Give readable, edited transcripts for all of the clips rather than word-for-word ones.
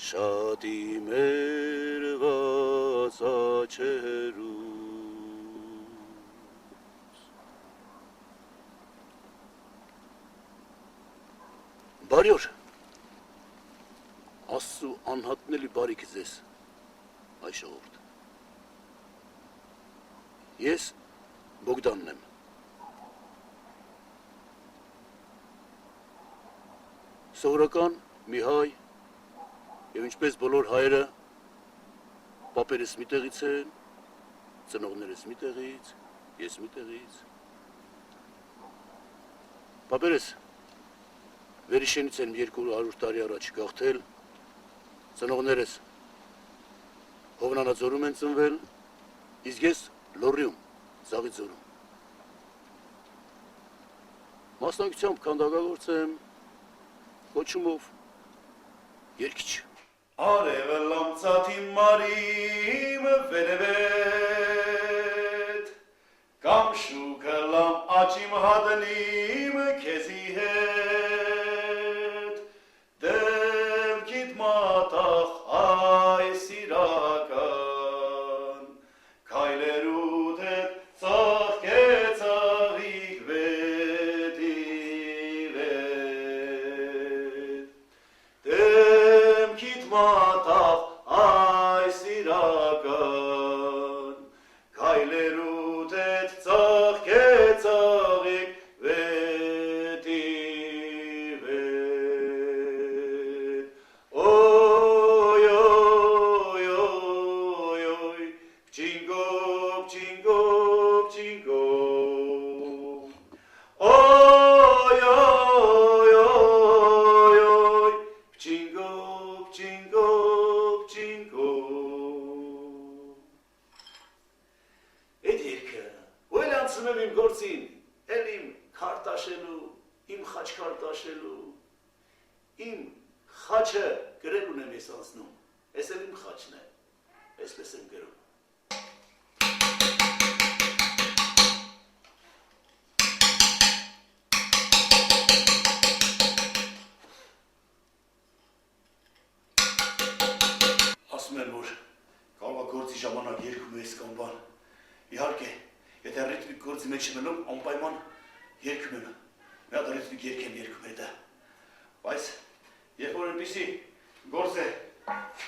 շատ իմերված աչերուց Բարի օր Աստծու անհատնելի բարիք ձեզ այ ժողովուրդ Ես Բոգդանն եմ Սովորական մի հայ Եվ ինչպես բոլոր հայերը պապերս մի տեղից են, ծնողներս մի տեղից, ես մի տեղից Պապերս վերիշենից են 200 տարի առաջ գաղթել, ծնողներս Հովնանաձորում են ծնվել, իսկ ես Լոռիում, Զաղիձորում Մասնակցությամբ քանդակագործ եմ, կոչումով երկիչ Արևը լամծաթ իմ մարիմ վերևետ, Կամ շուկը լամ աճիմ հատնիմ քեզի հետ, Դեմքիդ մատախ այ սիրական, Քայլերուդ հետ ծաղկե ծաղիկ վետի վետ, Մատաղ այ սիրական, Քայլերուդ հետ ծաղկե ծաղիկ վետի վետ, Օյ, օյ, օյ, օյ, Փչինգոբ, փչինգոb, փչինգոb, Օյ, օյ, օյ, օյ, Փչինգոb Այդ երկը, ու էլ անցնում եմ իմ գործին, էլ իմ քարտաշելու, իմ խաչքարտաշելու, իմ խաչը գրել ունեմ ես անցնում, ես էլ իմ խաչն է, այսպես եմ գրում Ասում են, որ կալվագործի ժամանակ երկում ես կամ բան Իհարկե, եթե ռիթմիկ գործի մեջ մնում, անպայման երկում եմ Մի հատ ռիթմիկ երկ եմ երկում հետը Բայց, երբ որ այնպիսի գործ է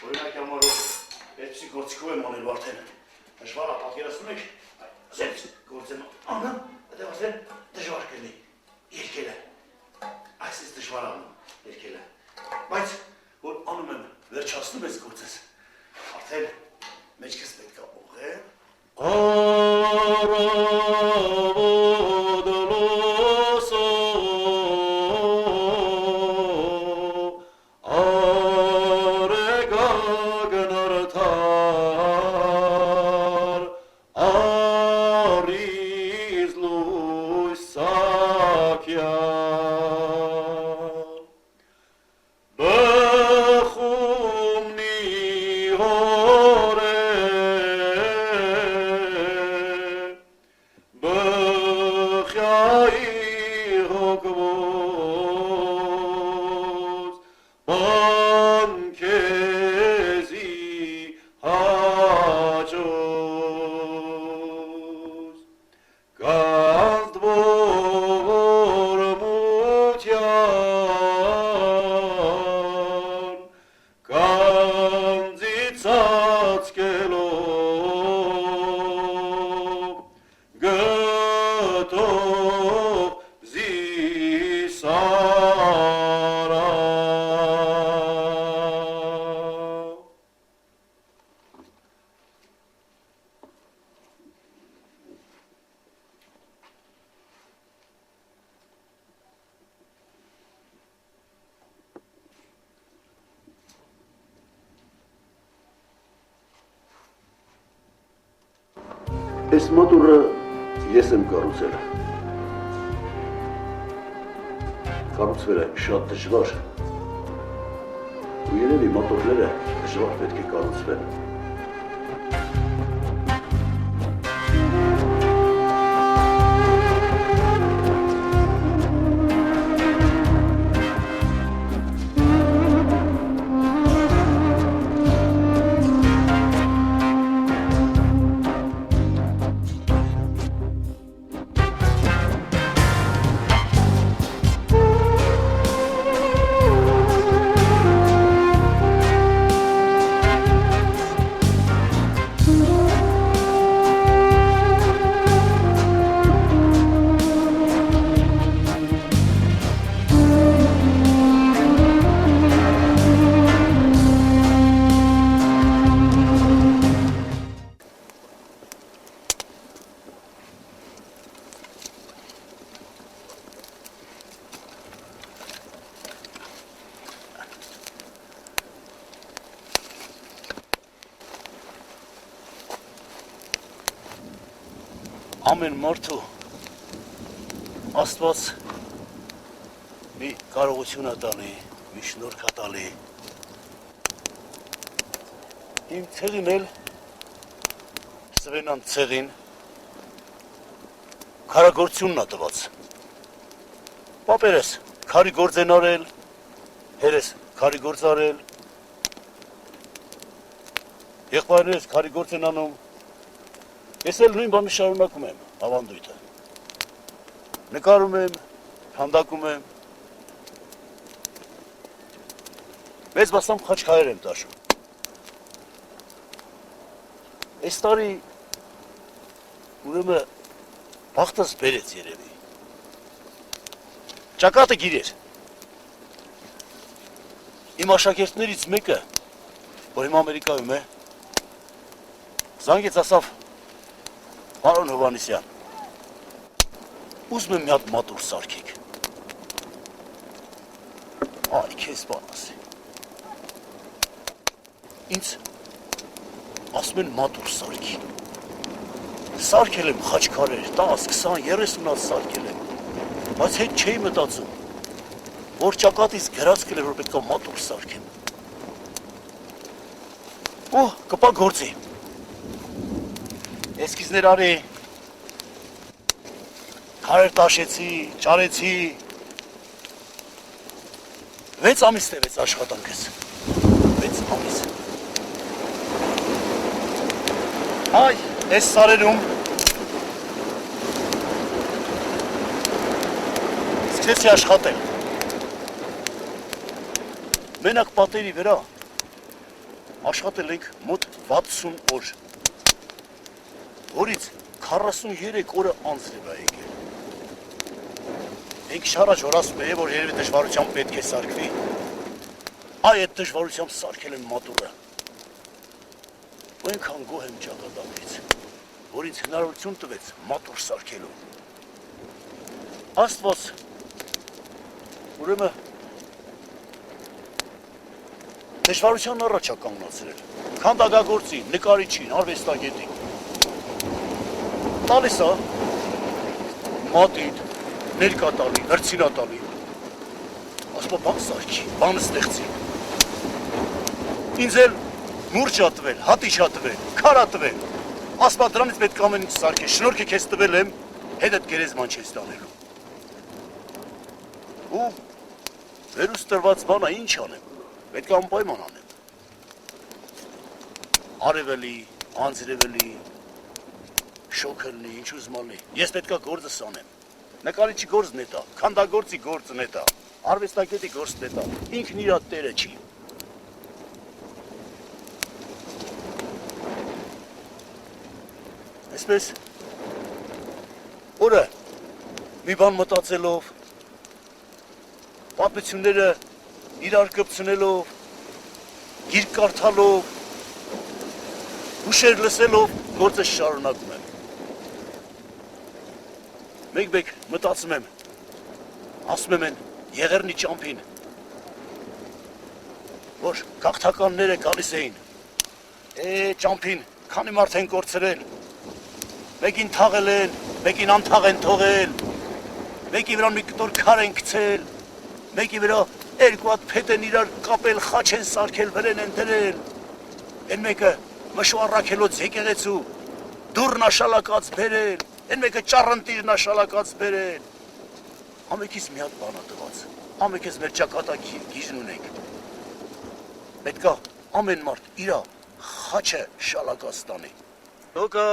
Օրինակ համարով, այդպիսի գործիքով եմ անել արդեն Դժվար է, պատկերացնում եք Սենց գործ եմ անում, այդեղ ասեն դժվար կլինի Երկել է Այսպես դժվար անում, երկել է Բայց, որ անում եմ, վերջացնում ես գործես Արդեն մեջքս պետք է ուղղեմ Առավոտ լոսով Արեգագն արդար Առիզ լույս սակյան Բխումնի հորե Բխյայի հոգվոց Բան քեզի հաճոց Գանձ ողորմության Գանձի ծածկելով Գտով զիսարա Այս մատուրը ես եմ կառուցել Կառուցվել է շատ դժվար ու երևի մատորները դժվար պետք է կառուցվեն ամեն մարդու Աստված մի կարողություն տանի, մի շնորհք տալի։ Իմ ցեղին էլ Սվենան ցեղին քարագործությունն է տված։ Պապերս քարի գործ են արել, հերս քարի գործ արել, եղբայրներս քարի գործ են անում։ Ես էլ նույն բանը շարունակում եմ ավանդույթը։ Նկարում եմ, քանդակում եմ։ Մեծ մասամբ խաչքարեր եմ տաշում։ Այս տարի ուրեմն բախտս բերեց երևի։ Ճակատը գիրեր։ Իմ աշակերտներից մեկը, որ հիմա Ամերիկայում է, զանգեց ասավ Պարոն Հովհաննիսյան, ուզում եմ մի հատ մատուռ սարքեք։ Այ, քեզ բան ասի։ Ինձ ասում են մատուռ սարքի։ Սարքել եմ խաչքարեր, 10, 20, 30 հատ սարքել եմ, բայց հետ չէի մտածում, որ ճակատից գրածքել է, որ պետք է մատուռ սարքեմ։ Ու կպա գործի։ Էսքիզներ արի, քարեր տաշեցի, ճարեցի, 6 ամիս տևեց աշխատանքս, 6 ամիս։ Այ, այս սարերում սկսեցի աշխատել։ Մենակ պատերի վրա աշխատել ենք մոտ 60 օր, որից 43 օրը անձրև է եկել։ Մենք շարաջ որ ասում է, որ երևի դժվարությամբ պետք է սարքվի, այ այդ դժվարությամբ սարքել եմ մատուռը։ Ու այնքան գոհ եմ ճակատագրից, որ ինձ հնարավորություն տվեց մատուռ սարքելու։ Աստված ուրեմն դժվարության առաջ է կանգնացրել, քանդակագործին, նկարիչին, արվեստագետին։ Տալիս է մատին, ներկա տալի, հրցինա տալի, ասպա բան սարքի, բան ստեղծի։ Ինձ էլ մուրջ ա տվել, հատիչ ա տվել, քար ա տվել, ասպա դրանից պետք ամեն ինչ սարքի, շնորհքը քեզ տվել եմ, հետդ գերեզման չես տանելու։ Ու վերուս տրված բանա ինչ անեմ, պետք է անպայման անեմ։ Արևելի, անձրևելի, շոքելնի, ինչ ուզմանի, ես պետքա գործս անեմ, նկարիչի գործն է դա, քանդագործի գործն է դա, արվեստագետի գործն է դա, ինքն իրա տերը չի։ Այսպես, օրը մի բան մտածելով, պատմությունները իրար կպցնելով, գիրք կարդալով, հուշեր լսելով գործս շարունակում եմ։ Մեկ-մեկ մտածում եմ, ասում եմ են Եղեռնի ճամփին, որ գաղթականները գալիս էին, ճամփին, քանի մարդ են կորցրել, մեկին թաղել են, մեկին անթաղ են թողել, մեկի վրա մի կտոր քար են գցել, մեկի վրա երկու հատ փետ են իրար կապել, խաչ են սարքել, վրեն են դրել, են մեկը մշու առաքելոց եկեղեցու, դուռն աշալակած բերել, են մեկը ճառընտիրն աշալակած բերել, ամեքից մի հատ բան ա տված, ամեքից մեր ճակատագիր գիժն ունենք, պետք է ամեն մարդ իրա խաչը շալակած տանի։ Դոկա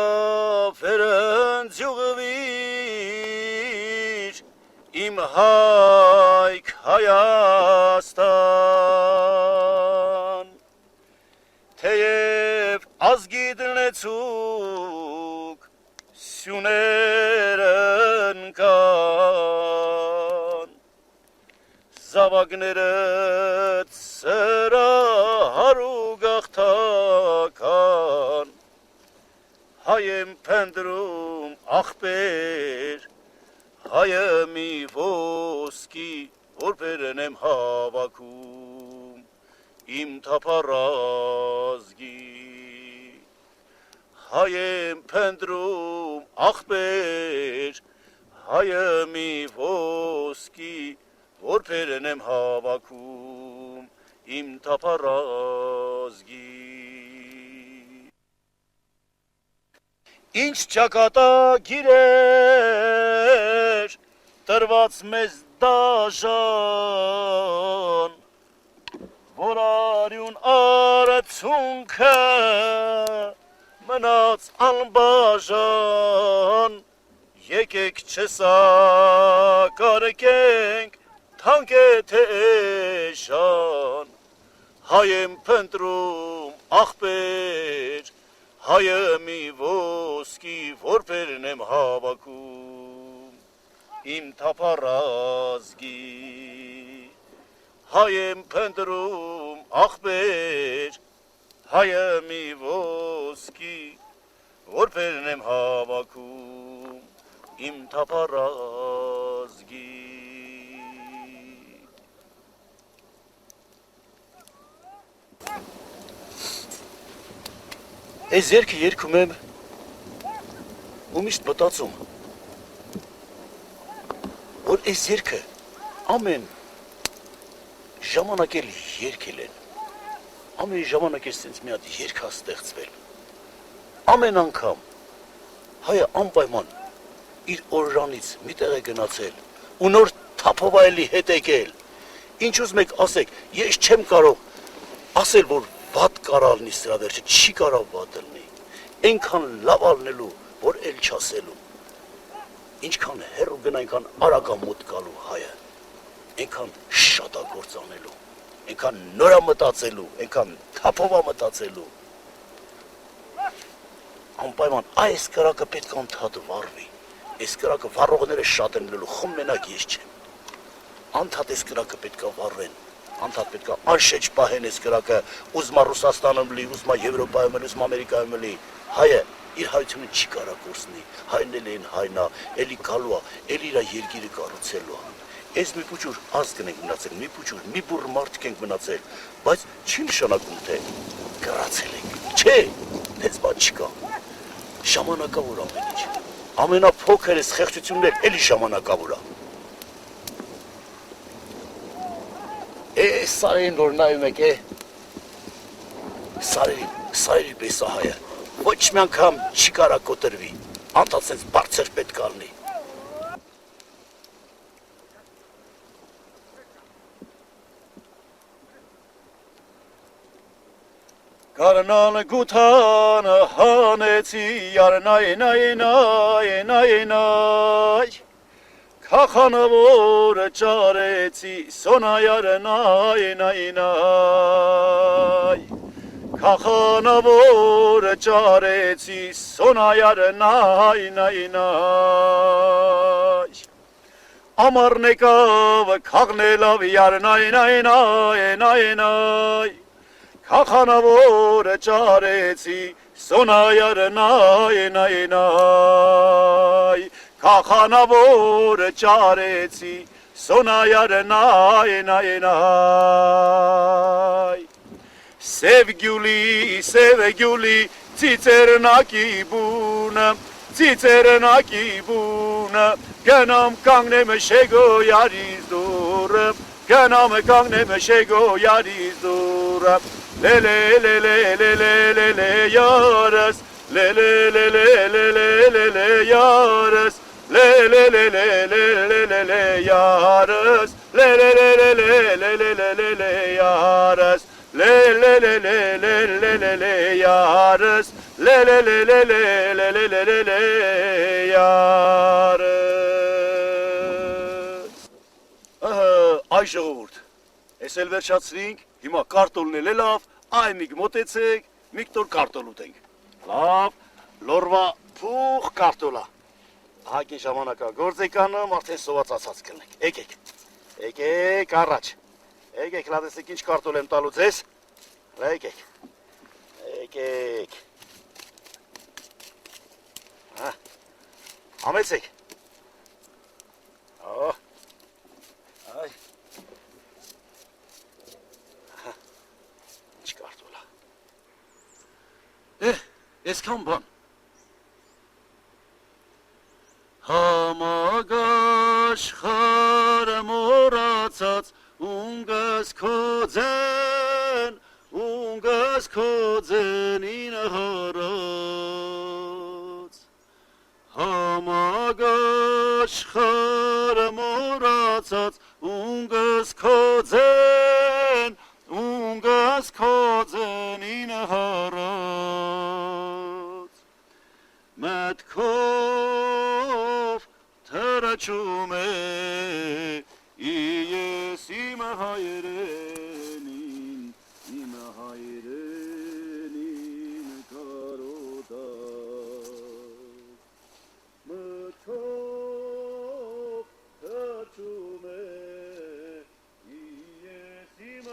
ֆերընց յուղվիր, իմ հայք Հայաստան, թեև ազգի դնեցուկ սյուներն կան, զավակներըդ սրահար ու գաղթական, հայ եմ փնտրում ախպեր, հայը մի ոսկի, որ բերեն եմ հավաքում իմ թափառազգի, հայ եմ փնտրում ախպեր, հայը մի ոսկի, որբերն եմ հավաքում իմ թափառազգի։ Ինչ ճակատագիր էր տրված մեզ դաժան, որ արյուն արցունքը մնաց անբաժան, եկեք չսակարկենք թանկեթեշան, հայ եմ փնտրում ախպեր, հայը մի ոսկի, որբերն եմ հավաքում իմ թափառազգի, հայ եմ փնտրում ախպեր, հայը մի ոսկի, որբերն եմ հավաքում իմ թափառազգի։ Այս երգը երգում եմ ու միշտ մտածում, որ այս երգը ամեն ժամանակ էլ երգել են, ամեն ժամանակ էլ սենց մի հատ երգ է ստեղծվել, ամեն անգամ հայը անպայման իր օրրանից մի տեղ է գնացել ու նոր թափով այլի հետ եկել, ինչ ուզում եք ասեք, ես չեմ կարող ասել, որ վատ կարա լինի սրա վերջը, չի կարա վատ լինի, այնքան լավ ալնելու, որ էլ չասելու, ինչքան հեռու գնա, այնքան արագա մոտ գալու հայը, այնքան շատ է գործ անելու, այնքան նորա մտածելու, այնքան թափովա մտածելու, անպայման այս կրակը պետք է անդադ վառվի, այս կրակը վառողները շատ են լինելու, խոմ մենակ ես չեմ, անդադ այս կրակը պետք է վառվեն, անդադ պետք է անշեջ պահեն այս կրակը, ուզմա Ռուսաստանում լի, ուզմա Եվրոպայում լի, ուզմա Ամերիկայում լի, հայը իր հայությունը չի կարա կորսնի, հայն էլ են հայնա, էլի գալու է, էլ իր երկիրը կառուցելու է, այս մի փուչուր ազգ ենք մնացել, մի փուչուր, մի բուռ մարդիկ ենք մնացել, բայց չի նշանակում, թե կռացել ենք, չէ, դες բան չկա, ժամանակավոր ամեն ինչ, ամենափոքր այս խեղճությունն էլ էլի ժամանակավոր է, սարերին որ նայում եք, սարերի պես է հայը, ոչ մի անգամ չի կարա կոտրվի, անդադ սենց բարձր պետք է լինի։ Կարնան գութանը հանեցի, նայ, Քախանը որ ճարեցի, սոնայարը նայ, Քախանը որ ճարեցի, սոնայարը նայ, Ամառն եկավ քաղնելով յար նայ, Քախանը որ ճարեցի, սոնայարը նայ, Քախանը որ ճարեցի, սոնայարը նայ, Սև գյուլի, ծիծերնակի բունը, գնամ կանգնեմ շեգոյարիս դուրը, գնամ կանգնեմ շեգոյարիս դուրը, լե յարս, լե յարս, լե յարս, լե յարս, յարս, յարս։ Այ ժողովուրդ, ես էլ վերջացրինք, հիմա կարտոլն էլ է լավ, այ միգ մոտեցեք, միգ տոր կարտոլ ուտենք։ Լավ, լորվա փուխ կարտոլա։ Հակին ժամանակա գործ եք անում, արդեն սոված ասած կլնենք, եկեք առաջ, եկեք լատեսեք ինչ կարտոլ եմ տալու ձեզ, եկեք, համեցեք, այ, ինչ կարտոլ է, ես կան բան, քոձեն ունգս քոձենին հարած համագաշխար մորացած ունգս քոձենին հարած մտքով թրաչում է ես իմ հայրենին կարոտած մտքով թրաչում է ես իմ